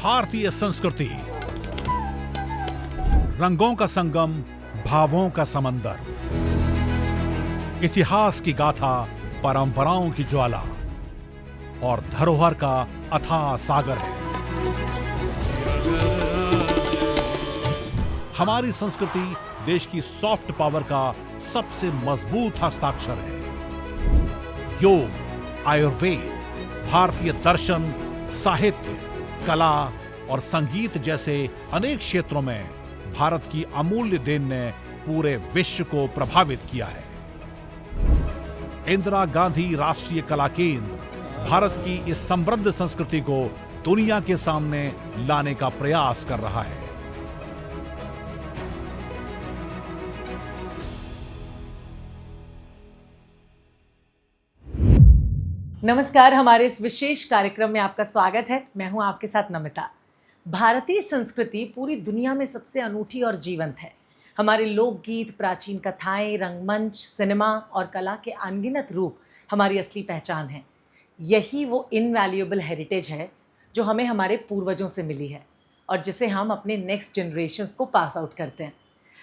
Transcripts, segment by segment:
भारतीय संस्कृति, रंगों का संगम, भावों का समंदर, इतिहास की गाथा, परंपराओं की ज्वाला और धरोहर का अथाह सागर है। हमारी संस्कृति देश की सॉफ्ट पावर का सबसे मजबूत हस्ताक्षर है। योग, आयुर्वेद, भारतीय दर्शन, साहित्य, कला और संगीत जैसे अनेक क्षेत्रों में भारत की अमूल्य देन ने पूरे विश्व को प्रभावित किया है। इंदिरा गांधी राष्ट्रीय कला केंद्र भारत की इस समृद्ध संस्कृति को दुनिया के सामने लाने का प्रयास कर रहा है। नमस्कार, हमारे इस विशेष कार्यक्रम में आपका स्वागत है। मैं हूं आपके साथ नमिता। भारतीय संस्कृति पूरी दुनिया में सबसे अनूठी और जीवंत है। हमारे लोकगीत, प्राचीन कथाएं, रंगमंच, सिनेमा और कला के अनगिनत रूप हमारी असली पहचान है। यही वो इनवैल्यूएबल हेरिटेज है जो हमें हमारे पूर्वजों से मिली है और जिसे हम अपने नेक्स्ट जनरेशन्स को पास आउट करते हैं।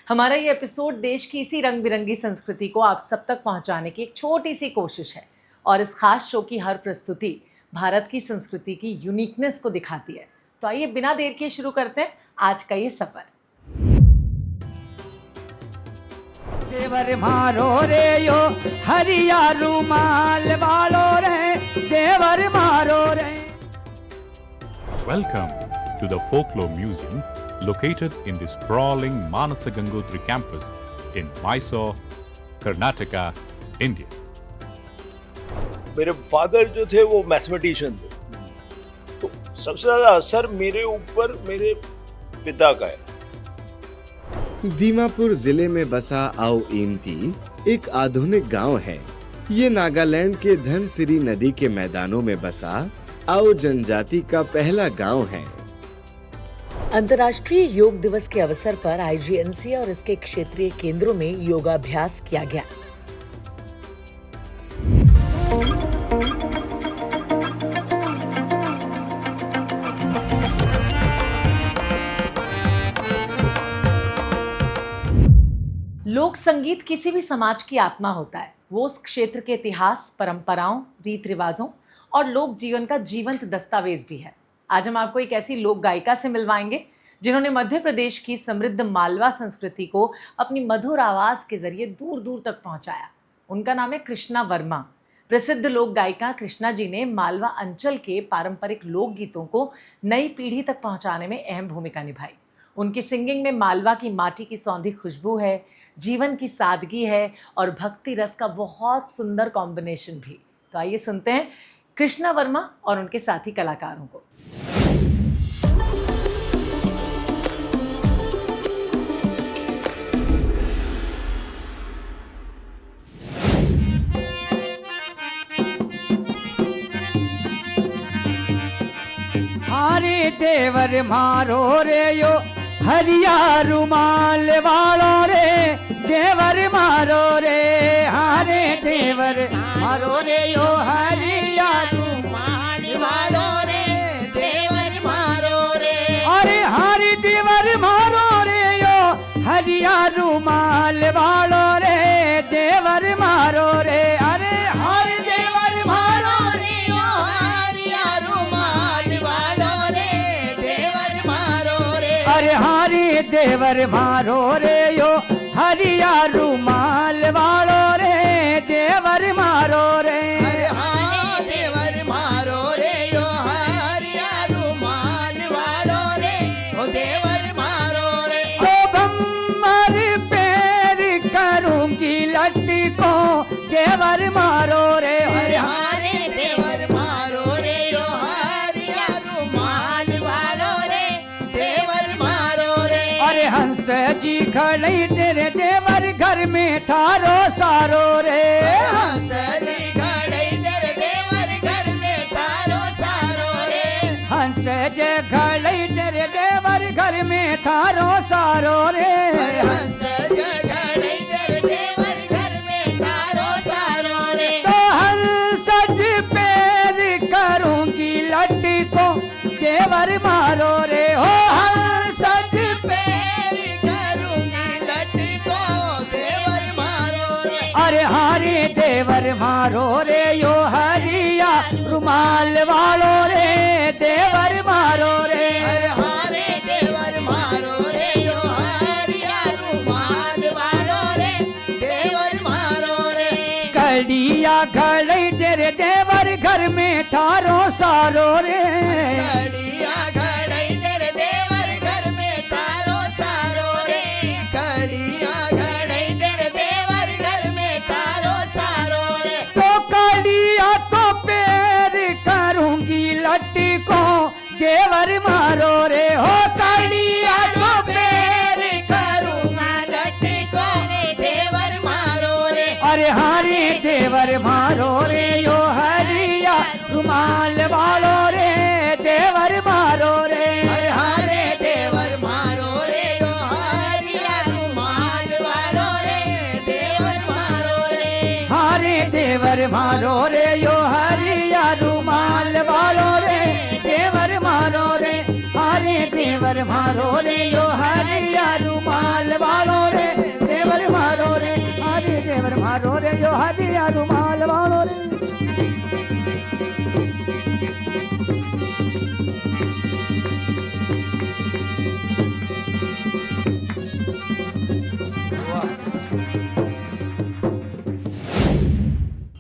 हमारा ये एपिसोड देश की इसी रंग बिरंगी संस्कृति को आप सब तक पहुंचाने की एक छोटी सी कोशिश है और इस खास शो की हर प्रस्तुति भारत की संस्कृति की यूनिकनेस को दिखाती है। तो आइए बिना देर के शुरू करते हैं आज का ये सफर। देवर मारो रे यो हरिया रुमाल वालो रे, देवर मारो रे। Welcome to the Folklore Museum located in the sprawling Manasa Gangotri campus in Mysore, Karnataka, India. मेरे फादर जो थे वो मैथमेटिशियन थे, तो सबसे ज्यादा असर मेरे ऊपर मेरे पिता का है। दीमापुर जिले में बसा आओ इमती एक आधुनिक गांव है। ये नागालैंड के धनसिरी नदी के मैदानों में बसा आओ जनजाति का पहला गांव है। अंतर्राष्ट्रीय योग दिवस के अवसर पर आईजीएनसी और इसके क्षेत्रीय केंद्रों में योगाभ्यास किया गया। लोक संगीत किसी भी समाज की आत्मा होता है। वो उस क्षेत्र के इतिहास, परंपराओं, रीत रिवाजों और लोक जीवन का जीवंत दस्तावेज भी है। आज हम आपको एक ऐसी लोक गायिका से मिलवाएंगे जिन्होंने मध्य प्रदेश की समृद्ध मालवा संस्कृति को अपनी मधुर आवाज के जरिए दूर दूर तक पहुंचाया। उनका नाम है कृष्णा वर्मा। प्रसिद्ध लोक गायिका कृष्णा जी ने मालवा अंचल के पारंपरिक लोकगीतों को नई पीढ़ी तक पहुंचाने में अहम भूमिका निभाई। उनकी सिंगिंग में मालवा की माटी की सौंधी खुशबू है, जीवन की सादगी है और भक्ति रस का बहुत सुंदर कॉम्बिनेशन भी। तो आइए सुनते हैं कृष्णा वर्मा और उनके साथी कलाकारों को। हरे देवर मारो रे यो हरिया रुमाल वालो रे, देवर मारो रे। हरे देवर मारो रे यो हरिया रुमाल वालो रे, देवर मारो रे। अरे हरे देवर मारो रे यो हरिया रुमाल वालो रे, देवर मारो रे। अरे हरे देवर मारो रे यो हरिया रुमाल वालो रे, देवर मारो रे। अरे हरे देवर मारो रे यो हरिया रुमाल वालो रे, देवर मारो रे। अरे हाँ देवर मारो रे यो हरिया रुमाल वालो रे, ओ देवर मारो रे। तो बम्मर पैर करूंगी लट्टी को, देवर मारो रे। अरे हरे देवर मारो रे यो हरिया रुमाल वालो रे, देवर मारो रे। अरे हंस जी खड़ी तेरे देवर घर में ठारो सारो रे। हंस जी खड़ी तेरे देवर घर में ठारो सारो रे। हंस जी खड़ी तेरे देवर घर में ठारो सारो रे। हंस जी खड़ी तेरे देवर घर में ठारो सारो रे। तो हंस जी पैर करूंगी लट्टी को, देवर देवर मारो रे हो हर सज पैर करूंगी लटको देवर मारो रे अरे हारे देवर मारो रे यो हरिया रुमाल वालो रे देवर मारो रे अरे हारे देवर मारो रे यो हरिया रुमाल वालो रे देवर मारो रे कड़िया घड़ई तेरे देवर घर में ठारो सारो रे कड़िया घड़ई तेरे देवर घर में तारो सारो रे कड़िया घड़ई तेरे देवर घर में तारो सारो रे तो कड़िया तो पैर करूंगी लटको देवर मारो रे हो कड़िया तो पैर करूंगा लटको देवर मारो रे अरे हारे देवर मारो रे यो हरिया रुमाल वालो रे देवर मारो रे अरे हारे देवर मारो रे यो हरिया रुमाल वालो रे देवर मारो रे हारे देवर मारो रे यो हरिया रुमाल वालो रे देवर मारो रे हारे देवर मारो रे यो हरिया रुमाल वालो रे देवर मारो रे हारे देवर मारो रे यो हरिया रुमाल वालो रे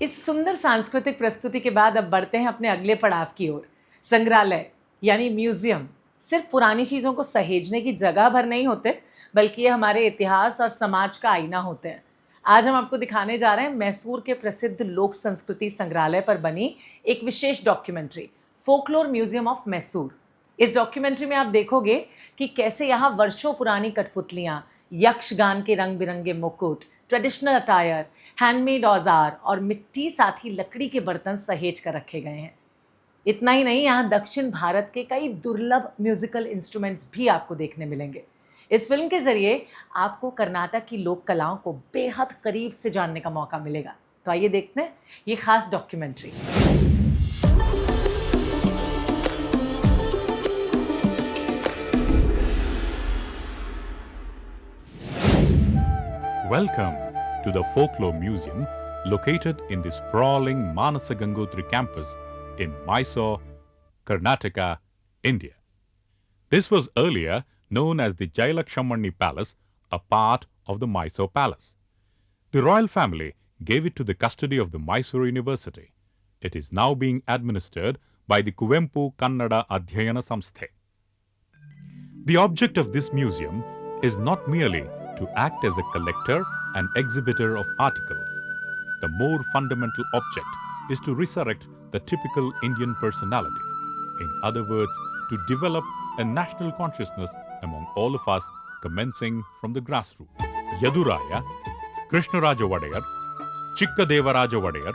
इस सुंदर सांस्कृतिक प्रस्तुति के बाद अब बढ़ते हैं अपने अगले पड़ाव की ओर। संग्रहालय यानी म्यूजियम सिर्फ पुरानी चीज़ों को सहेजने की जगह भर नहीं होते, बल्कि ये हमारे इतिहास और समाज का आईना होते हैं। आज हम आपको दिखाने जा रहे हैं मैसूर के प्रसिद्ध लोक संस्कृति संग्रहालय पर बनी एक विशेष documentary, folklore museum of Mysore. इस डॉक्यूमेंट्री में आप देखोगे कि कैसे यहाँ वर्षों पुरानी कठपुतलियाँ, यक्षगान के रंग बिरंगे मुकुट, ट्रेडिशनल अटायर, हैंडमेड औजार और मिट्टी साथ ही लकड़ी के बर्तन सहेज कर रखे गए हैं। इतना ही नहीं, यहाँ दक्षिण भारत के कई दुर्लभ म्यूजिकल इंस्ट्रूमेंट्स भी आपको देखने मिलेंगे। इस फिल्म के जरिए आपको कर्नाटक की लोक कलाओं को बेहद करीब से जानने का मौका मिलेगा। तो आइए देखते हैं ये खास documentary. Welcome to the Folklore Museum located in the sprawling Manasa Gangotri campus in Mysore, Karnataka, India. This was earlier known as the Jailakshamani Palace, a part of the Mysore Palace. The royal family gave it to the custody of the Mysore University. It is now being administered by the Kuvempu Kannada Adhyayana Samsthe. The object of this museum is not merely to act as a collector and exhibitor of articles. The more fundamental object is to resurrect the typical Indian personality. In other words, to develop a national consciousness among all of us, commencing from the grassroots. Yaduraya, Krishnaraja Vadayar, Chikkadevaraja Vadayar,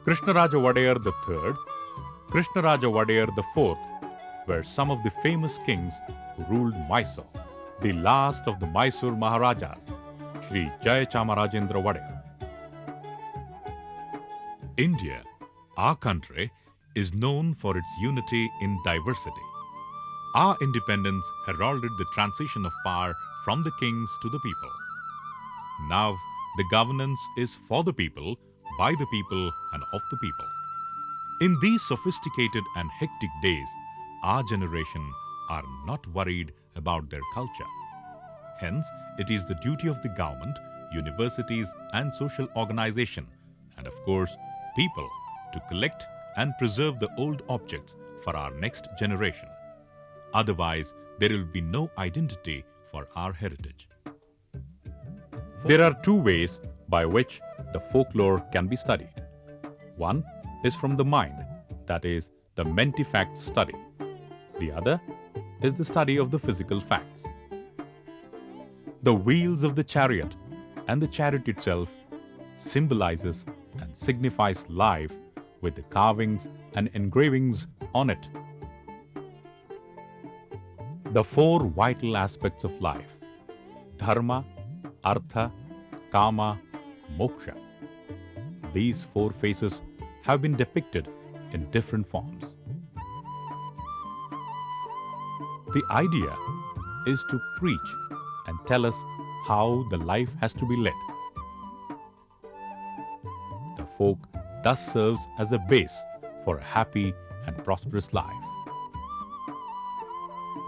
Krishnaraja Vadayar III, Krishnaraja Vadayar IV were some of the famous kings who ruled Mysore. The last of the Mysore Maharajas, Sri Jayachamarajendra Vadayar. India, our country, is known for its unity in diversity. Our independence heralded the transition of power from the kings to the people. Now, the governance is for the people, by the people, and of the people. In these sophisticated and hectic days, our generation are not worried about their culture. Hence, it is the duty of the government, universities, and social organization, and of course, people, to collect and preserve the old objects for our next generation. Otherwise, there will be no identity for our heritage. There are two ways by which the folklore can be studied. One is from the mind, that is, the menti-facts study. The other is the study of the physical facts. The wheels of the chariot and the chariot itself symbolizes and signifies life with the carvings and engravings on it. The four vital aspects of life: dharma, artha, kama, moksha. These four faces have been depicted in different forms. The idea is to preach and tell us how the life has to be led. The folk thus serves as a base for a happy and prosperous life.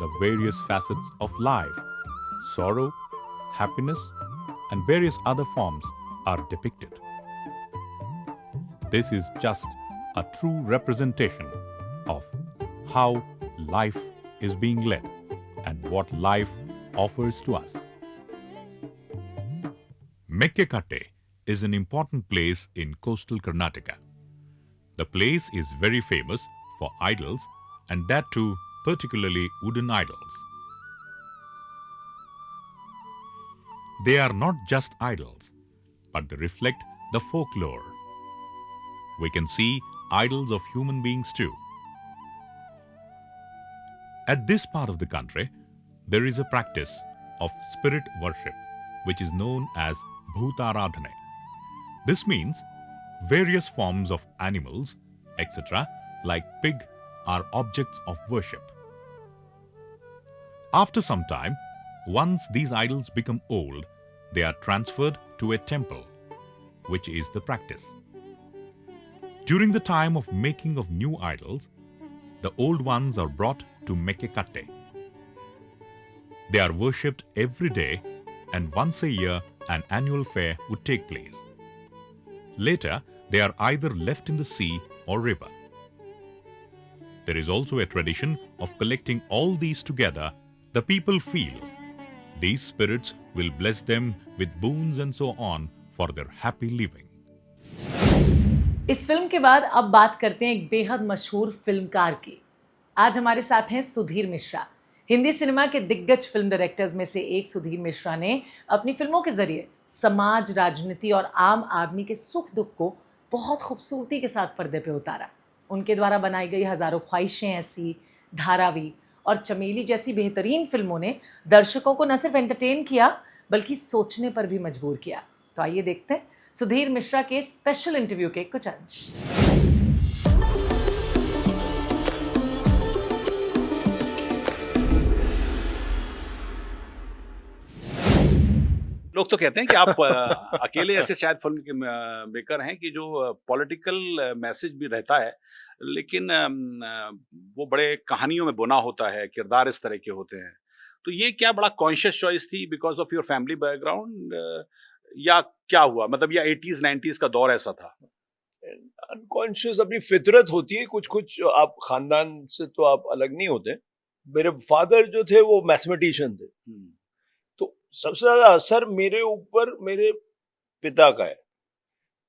The various facets of life, sorrow, happiness, and various other forms are depicted. This is just a true representation of how life is being led and what life offers to us. Mekkekatte is an important place in coastal Karnataka. The place is very famous for idols, and that too particularly wooden idols. They are not just idols, but they reflect the folklore. We can see idols of human beings too. At this part of the country, there is a practice of spirit worship, which is known as Bhutaradhane. This means various forms of animals, etc., like pig, are objects of worship. After some time, once these idols become old, they are transferred to a temple, which is the practice. During the time of making of new idols, the old ones are brought to Mekkekatte. They are worshipped every day, and once a year an annual fair would take place. Later, they are either left in the sea or river. There is also a tradition of collecting all these together. The people feel these spirits will bless them with boons and so on for their happy living. इस film के बाद अब बात करते हैं एक बेहद मशहूर फिल्मकार की। आज हमारे साथ हैं सुधीर मिश्रा। हिंदी सिनेमा के दिग्गज फिल्म डायरेक्टर्स में से एक सुधीर मिश्रा ने अपनी फिल्मों के जरिए समाज, राजनीति और आम आदमी के सुख दुख को बहुत खूबसूरती के साथ पर्दे पे उतारा। उनके द्वारा बनाई गई हजारों ख्वाहिशें ऐसी, धारावी और चमेली जैसी बेहतरीन फिल्मों ने दर्शकों को न सिर्फ एंटरटेन किया बल्कि सोचने पर भी मजबूर किया। तो आइए देखते हैं सुधीर मिश्रा के स्पेशल इंटरव्यू के कुछ अंश। लोग तो कहते हैं कि आप अकेले ऐसे शायद फिल्म के मेकर हैं कि जो पॉलिटिकल मैसेज भी रहता है, लेकिन वो बड़े कहानियों में बुना होता है, किरदार इस तरह के होते हैं। तो ये क्या बड़ा कॉन्शियस चॉइस थी because of your family background, या क्या हुआ, मतलब या 80s 90s का दौर ऐसा था? अनकॉन्शियस अपनी फितरत होती है, कुछ कुछ आप खानदान से तो आप अलग नहीं होते। मेरे फादर जो थे वो मैथमेटिशियन थे, तो सबसे ज्यादा असर मेरे ऊपर मेरे पिता का है।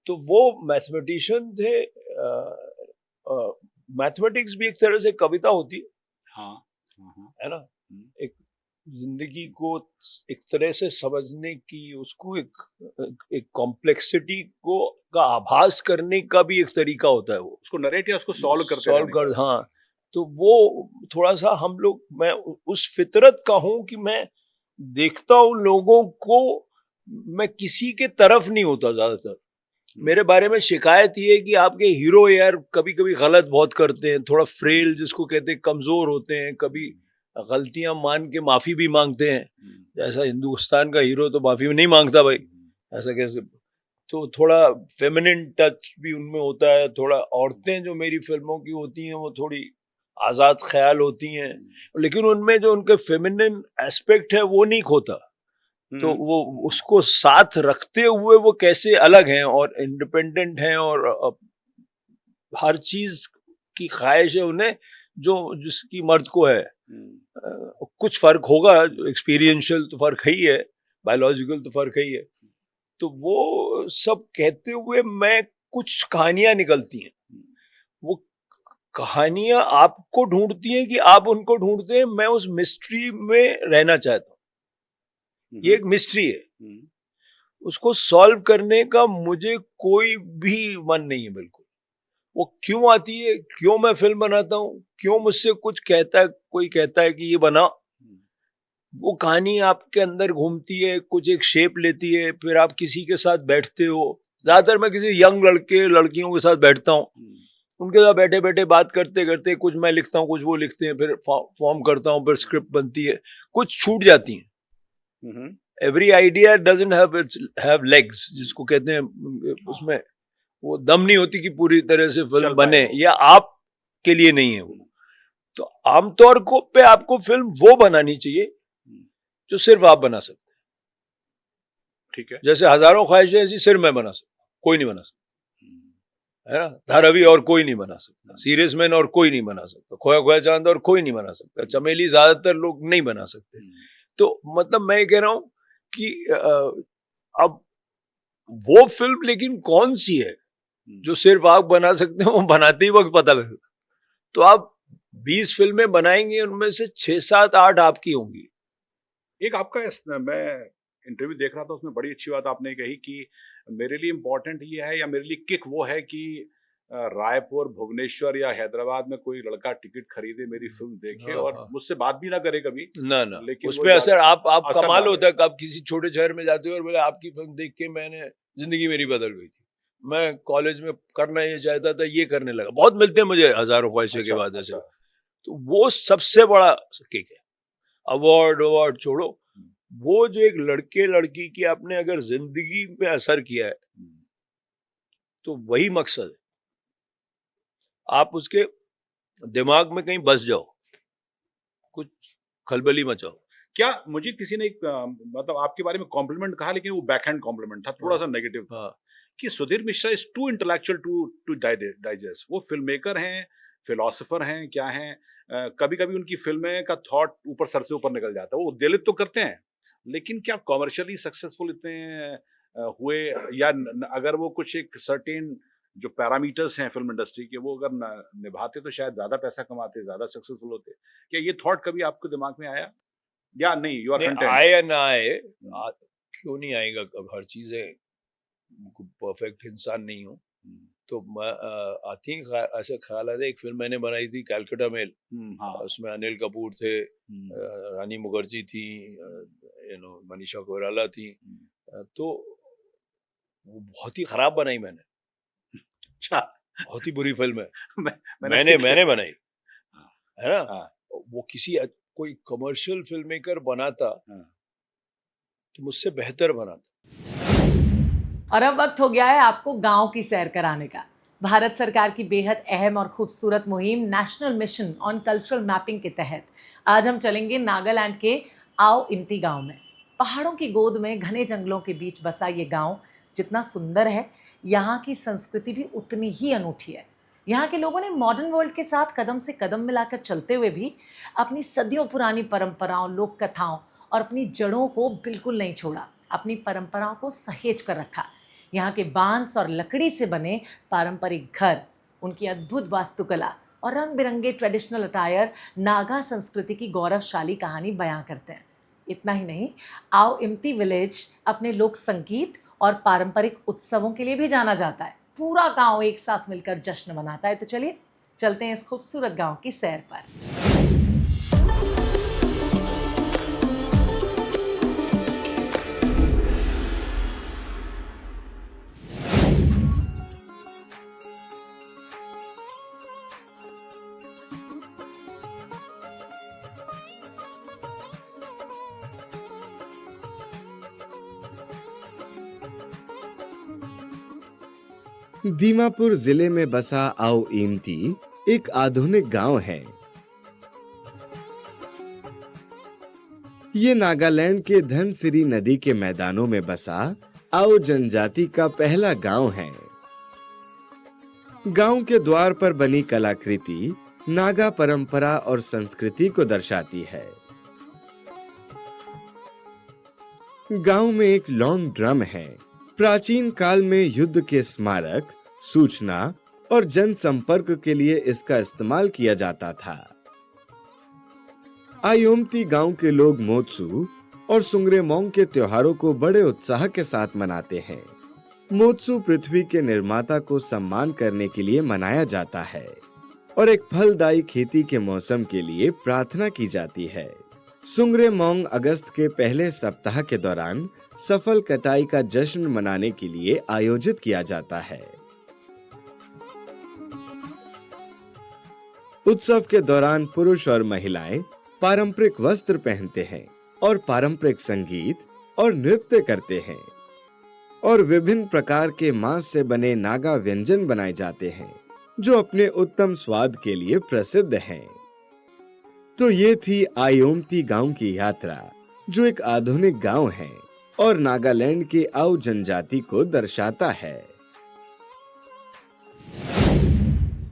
तो वो मैथमेटिशियन थे। मैथमेटिक्स भी एक तरह से कविता होती है, हाँ, है ना। एक जिंदगी को एक तरह से समझने की, उसको एक कॉम्प्लेक्सिटी को का आभास करने का भी एक तरीका होता है। वो उसको नरेट या उसको सॉल्व कर हाँ। तो वो थोड़ा सा हम लोग, मैं उस फितरत का हूं कि मैं देखता हूं लोगों को, मैं किसी के तरफ नहीं होता ज्यादातर। मेरे बारे में शिकायत ये है कि आपके हीरो यार कभी कभी गलत बहुत करते हैं, थोड़ा फ्रेल जिसको कहते हैं, कमजोर होते हैं, कभी गलतियां मान के माफी भी मांगते हैं। जैसा हिंदुस्तान का हीरो तो माफी नहीं मांगता भाई, ऐसा कैसे। तो थोड़ा फेमिनिन टच भी उनमें होता है। थोड़ा औरतें जो मेरी फिल्मों की होती हैं वो थोड़ी आजाद ख्याल होती हैं, लेकिन उनमें जो उनके फेमिनिन एस्पेक्ट है वो नहीं खोता। तो वो उसको साथ रखते हुए वो कैसे अलग हैं और इंडिपेंडेंट हैं, और हर चीज की ख्वाहिश है उन्हें जो जिसकी मर्द को है। कुछ फर्क होगा, एक्सपीरियंशियल तो फर्क ही है, बायोलॉजिकल तो फर्क ही है। तो वो सब कहते हुए मैं कुछ कहानियां निकलती हैं, वो कहानियां आपको ढूंढती हैं कि आप उनको ढूंढते हैं। मैं उस मिस्ट्री में रहना चाहता हूं। ये एक मिस्ट्री है, उसको सॉल्व करने का मुझे कोई भी मन नहीं है बिल्कुल। वो क्यों आती है, क्यों मैं फिल्म बनाता हूं, क्यों मुझसे कुछ कहता है, कोई कहता है कि ये बना, वो कहानी आपके अंदर घूमती है, कुछ एक शेप लेती है, फिर आप किसी के साथ बैठते हो। ज्यादातर मैं किसी यंग लड़के लड़कियों के साथ बैठता हूँ, उनके साथ बैठे बैठे बात करते करते कुछ मैं लिखता हूँ, कुछ वो लिखते हैं, फिर फॉर्म करता हूँ, फिर स्क्रिप्ट बनती है, कुछ छूट जाती हैं। Every idea doesn't have legs, जिसको कहते हैं, उसमें वो दम नहीं होती कि पूरी तरह से फिल्म बने, या आप के लिए नहीं है वो। तो आमतौर को पे आपको फिल्म वो बनानी चाहिए जो सिर्फ आप बना सकते हैं। ठीक है। जैसे हजारों ख्वाहिशें ऐसी सिर्फ मैं बना सकता, कोई नहीं बना सकता, है ना। धारावी और कोई नहीं बना सकता, सीरियस मैन और कोई नहीं बना सकता, खोया खोया चांद और कोई नहीं बना सकता, चमेली ज्यादातर लोग नहीं बना सकते। तो मतलब मैं ये कह रहा हूं कि अब वो फिल्म लेकिन कौन सी है जो सिर्फ आप बना सकते हो, वो बनाते ही वक्त पता लगेगा। तो आप 20 फिल्में बनाएंगे, उनमें से 6, 7, 8 आपकी होंगी। एक आपका मैं इंटरव्यू देख रहा था, उसमें बड़ी अच्छी बात आपने कही कि मेरे लिए इम्पोर्टेंट ये है, या मेरे लिए किक वो है कि रायपुर, भुवनेश्वर या हैदराबाद में कोई लड़का टिकट खरीदे, मेरी फिल्म देखे और मुझसे बात भी ना करे कभी, ना लेकिन उसमें असर आप असर कमाल डाले। होता है कि आप किसी छोटे शहर में जाते हो और बोले आपकी फिल्म देख के मैंने जिंदगी मेरी बदल गई थी, मैं कॉलेज में करना ये चाहता था, ये करने लगा। बहुत मिलते हैं मुझे हजारों ख्वाहिशें के बाद ऐसे। तो वो सबसे बड़ा किक है। अवार्ड छोड़ो, वो जो एक लड़के लड़की की आपने अगर जिंदगी में असर किया है, तो वही मकसद है। आप उसके दिमाग में कहीं बस जाओ, कुछ खलबली मचाओ। क्या मुझे किसी ने मतलब आपके बारे में कॉम्प्लीमेंट कहा, लेकिन वो बैकहैंड कॉम्प्लीमेंट था, थोड़ा सा नेगेटिव था, कि Sudhir Mishra is too intellectual to digest. वो फिल्म मेकर हैं, फिलोसोफर हैं, क्या हैं, कभी कभी उनकी फिल्में का थॉट ऊपर सर से ऊपर निकल जाता है। वो उद्वेलित तो करते हैं, लेकिन क्या कॉमर्शियली सक्सेसफुल इतने हुए, या अगर वो कुछ एक सर्टेन जो पैरामीटर्स हैं फिल्म इंडस्ट्री के, वो अगर निभाते तो शायद ज्यादा पैसा कमाते, ज्यादा सक्सेसफुल होते। क्या ये थॉट कभी आपके दिमाग में आया, या नहीं? You are content? आए या ना आए, क्यों नहीं आएगा? कब हर चीजें परफेक्ट इंसान नहीं हूँ, तो आती हैं ऐसे ख्याल आते। एक फिल्म मैंने बनाई थी कैलकाटा मेल, उसमें अनिल कपूर थे, रानी मुखर्जी थी, मनीषा कोइराला थी, तो वो बहुत ही खराब बनाई मैंने। अच्छा, बहुत ही बुरी फिल्म है। मैंने बनाई, है ना। वो किसी कोई कमर्शियल फिल्म मेकर बनाता तो मुझसे बेहतर बनाता। और अब वक्त हो गया है आपको गांव की सैर कराने का। भारत सरकार की बेहद अहम और खूबसूरत मुहिम national mission on cultural mapping के तहत आज हम चलेंगे नागालैंड के आओ इम्ती गांव में। पहाड़ों की गोद में घने जंगलों के बीच बसा ये गांव जितना सुंदर है, यहाँ की संस्कृति भी उतनी ही अनूठी है। यहाँ के लोगों ने मॉडर्न वर्ल्ड के साथ कदम से कदम मिलाकर चलते हुए भी अपनी सदियों पुरानी परंपराओं, लोक कथाओं और अपनी जड़ों को बिल्कुल नहीं छोड़ा। अपनी परंपराओं को सहेज कर रखा। यहाँ के बांस और लकड़ी से बने पारंपरिक घर, उनकी अद्भुत वास्तुकला और रंग बिरंगे ट्रेडिशनल अटायर नागा संस्कृति की गौरवशाली कहानी बयां करते हैं। इतना ही नहीं, आओ इम्ती विलेज अपने लोक संगीत और पारंपरिक उत्सवों के लिए भी जाना जाता है। पूरा गांव एक साथ मिलकर जश्न मनाता है। तो चलिए चलते हैं इस खूबसूरत गांव की सैर पर। दीमापुर जिले में बसा आओ इम्ती एक आधुनिक गांव है। ये नागालैंड के धनसिरी नदी के मैदानों में बसा आओ जनजाति का पहला गांव है। गांव के द्वार पर बनी कलाकृति नागा परंपरा और संस्कृति को दर्शाती है। गांव में एक लॉन्ग ड्रम है। प्राचीन काल में युद्ध के स्मारक, सूचना और जनसंपर्क के लिए इसका इस्तेमाल किया जाता था। आयोमती गांव के लोग मोत्सू और सुंगरेमोंग के त्योहारों को बड़े उत्साह के साथ मनाते हैं। मोत्सू पृथ्वी के निर्माता को सम्मान करने के लिए मनाया जाता है और एक फलदायी खेती के मौसम के लिए प्रार्थना की जाती है। सुंगरेमोंग अगस्त के पहले सप्ताह के दौरान सफल कटाई का जश्न मनाने के लिए आयोजित किया जाता है। उत्सव के दौरान पुरुष और महिलाएं पारंपरिक वस्त्र पहनते हैं और पारंपरिक संगीत और नृत्य करते हैं और विभिन्न प्रकार के मांस से बने नागा व्यंजन बनाए जाते हैं जो अपने उत्तम स्वाद के लिए प्रसिद्ध हैं। तो ये थी आयोमती गांव की यात्रा, जो एक आधुनिक गांव है और नागालैंड की आओ जनजाति को दर्शाता है।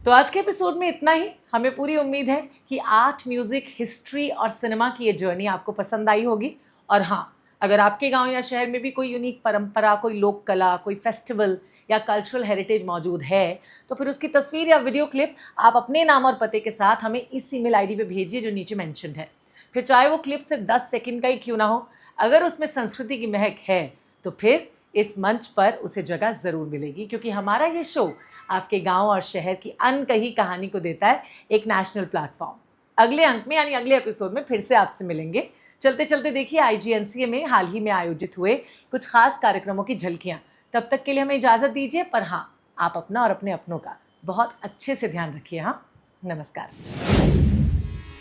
तो आज के एपिसोड में इतना ही। हमें पूरी उम्मीद है कि आर्ट, म्यूजिक, हिस्ट्री और सिनेमा की ये जर्नी आपको पसंद आई होगी। और हाँ, अगर आपके गांव या शहर में भी कोई यूनिक परंपरा, कोई लोक कला, कोई फेस्टिवल या कल्चरल हेरिटेज मौजूद है, तो फिर उसकी तस्वीर या वीडियो क्लिप आप अपने नाम और पते के साथ हमें इस ईमेल आईडी पे भेजिए जो नीचे मेंशन्ड है। फिर चाहे वो क्लिप सिर्फ 10 सेकंड का ही क्यों ना हो, अगर उसमें संस्कृति की महक है तो फिर इस मंच पर उसे जगह ज़रूर मिलेगी, क्योंकि हमारा ये शो आपके गांव और शहर की अनकही कहानी को देता है एक नेशनल प्लेटफॉर्म। अगले अंक में यानी अगले एपिसोड में फिर से आपसे मिलेंगे। चलते चलते देखिए IGNCA में हाल ही में आयोजित हुए कुछ खास कार्यक्रमों की झलकियां। तब तक के लिए हमें इजाज़त दीजिए, पर हाँ, आप अपना और अपने अपनों का बहुत अच्छे से ध्यान रखिए। हाँ, नमस्कार।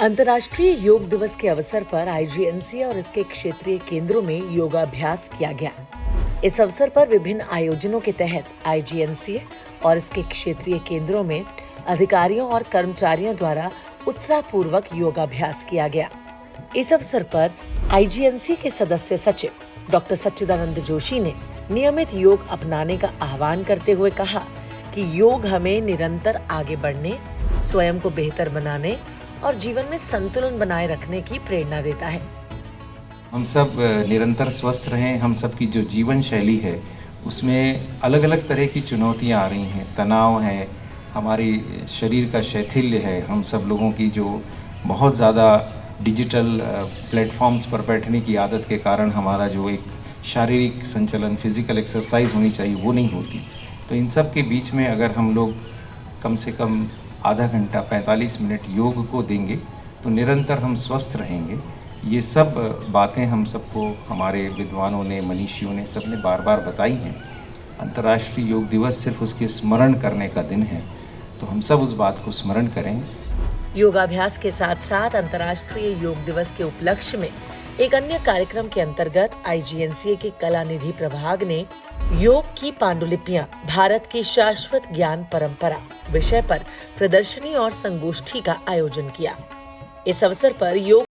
अंतर्राष्ट्रीय योग दिवस के अवसर पर IGNCA और इसके क्षेत्रीय केंद्रों में योगाभ्यास किया गया। इस अवसर पर विभिन्न आयोजनों के तहत IGNCA और इसके क्षेत्रीय केंद्रों में अधिकारियों और कर्मचारियों द्वारा उत्साहपूर्वक योगाभ्यास किया गया। इस अवसर पर IGNCA के सदस्य सचिव डॉक्टर सच्चिदानंद जोशी ने नियमित योग अपनाने का आह्वान करते हुए कहा कि योग हमें निरंतर आगे बढ़ने, स्वयं को बेहतर बनाने और जीवन में संतुलन बनाए रखने की प्रेरणा देता है। हम सब निरंतर स्वस्थ रहें। हम सब की जो जीवन शैली है उसमें अलग अलग तरह की चुनौतियां आ रही हैं। तनाव है, हमारी शरीर का शैथिल्य है, हम सब लोगों की जो बहुत ज़्यादा डिजिटल प्लेटफॉर्म्स पर बैठने की आदत के कारण हमारा जो एक शारीरिक संचलन, फिजिकल एक्सरसाइज होनी चाहिए, वो नहीं होती। तो इन सब के बीच में अगर हम लोग कम से कम आधा घंटा 45 मिनट योग को देंगे तो निरंतर हम स्वस्थ रहेंगे। ये सब बातें हम सबको हमारे विद्वानों ने, मनीषियों ने, सब ने बार बार बताई हैं। अंतर्राष्ट्रीय योग दिवस सिर्फ उसके स्मरण करने का दिन है, तो हम सब उस बात को स्मरण करें। योगाभ्यास के साथ साथ अंतर्राष्ट्रीय योग दिवस के उपलक्ष्य में एक अन्य कार्यक्रम के अंतर्गत IGNCA के कला निधि प्रभाग ने योग की पांडुलिपियां, भारत की शाश्वत ज्ञान परंपरा विषय पर प्रदर्शनी और संगोष्ठी का आयोजन किया। इस अवसर पर योग